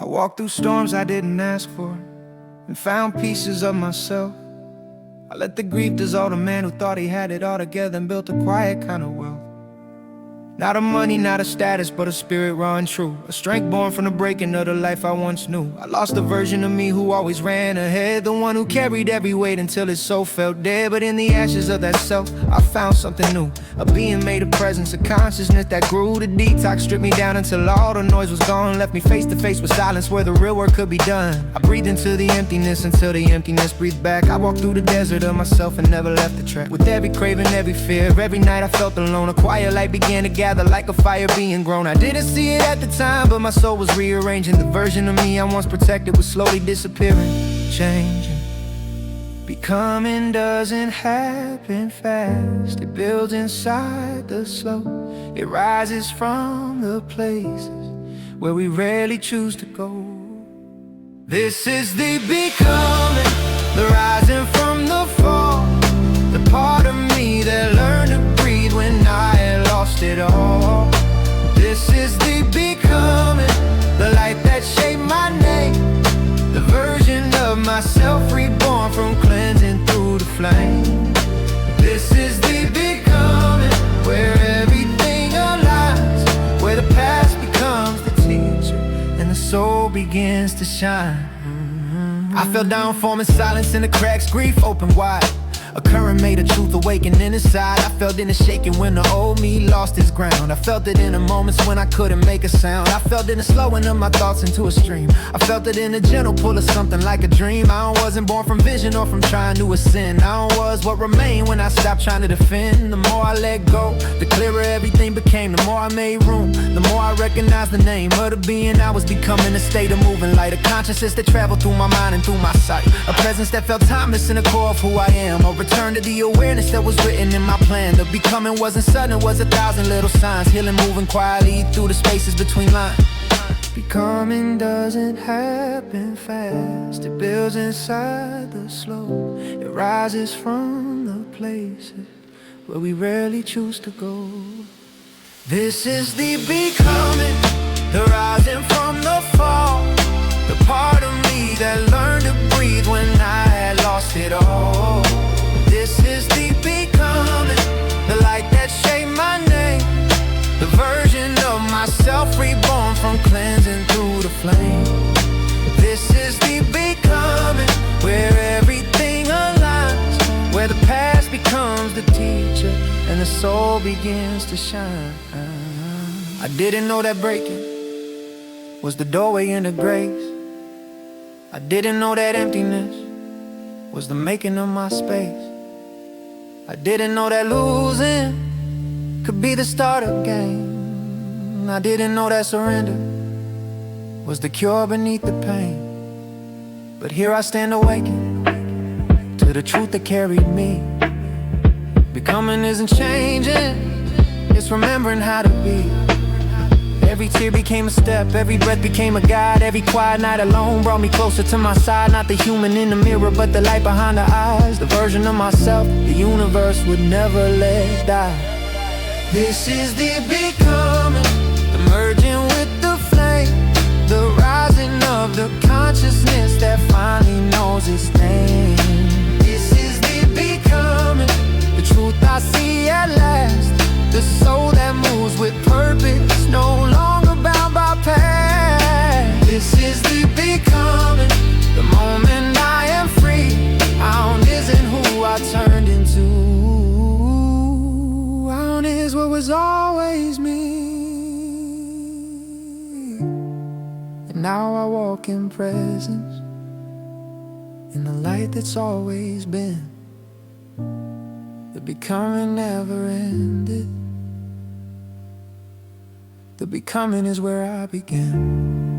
I walked through storms I didn't ask for and found pieces of myself. I let the grief dissolve a man who thought he had it all together and built a quiet kind of wealth. Not a money, not a status, but a spirit raw and true. A strength born from the breaking of the life I once knew. I lost the version of me who always ran ahead, the one who carried every weight until his soul felt dead. But in the ashes of that self, I found something new. A being made of presence, a consciousness that grew. The detox stripped me down until all the noise was gone, left me face to face with silence where the real work could be done. I breathed into the emptiness until the emptiness breathed back. I walked through the desert of myself and never left the track. With every craving, every fear, every night I felt alone. A quiet light began to gather like a fire being grown. I didn't see it at the time, but my soul was rearranging. The version of me I once protected was slowly disappearing, changing. Becoming doesn't happen fast. It builds inside the slow. It rises from the places where we rarely choose to go. This is the becoming, the rising from the fall. The part of me that learned to breathe when I had lost it all. This is the becoming, the light that shaped my name. The version of myself reborn from cleansing through the flame. This is the becoming, where everything aligns, where the past becomes the teacher and the soul begins to shine. I fell down, forming silence in the cracks, grief open wide. A current made a truth awakening inside. I felt it in the shaking when the old me lost its ground. I felt it in the moments when I couldn't make a sound. I felt it in the slowing of my thoughts into a stream. I felt it in the gentle pull of something like a dream. I wasn't born from vision or from trying to ascend. I was what remained when I stopped trying to defend. The more I let go, the clearer everything became. The more I made room, the more I recognized the name of the being I was becoming. A state of moving light, a consciousness that traveled through my mind and through my sight. A presence that felt timeless in the core of who I am. A return to the awareness that was written in my plan. The becoming wasn't sudden, it was 1,000 little signs. Healing, moving quietly through the spaces between lines. Becoming doesn't happen fast. It builds inside the slow. It rises from the places where we rarely choose to go. This is the becoming, the rising from the fall. The part of me that learned to breathe when I had lost it all. This is the becoming, the light that shaped my name. The version of myself reborn from cleansing through the flame. This is the becoming, where everything aligns, where the past becomes the teacher and the soul begins to shine. I didn't know that breaking was the doorway into grace. I didn't know that emptiness was the making of my space. I didn't know that losing could be the start of gain. I didn't know that surrender was the cure beneath the pain. But here I stand awakened to the truth that carried me. Becoming isn't changing, it's remembering how to be. Every tear became a step, every breath became a guide. Every quiet night alone brought me closer to my side. Not the human in the mirror, but the light behind the eyes. The version of myself the universe would never let die. This is the becoming, the merging with the flame. The rising of the consciousness that finally knows its name. This is the becoming, the truth I see at last. The soul that moves with purpose, no longer bound by past. This is the becoming, the moment I am free. Found isn't who I turned into. Found is what was always me. And now I walk in presence, in the light that's always been. The becoming never ended. The becoming is where I began.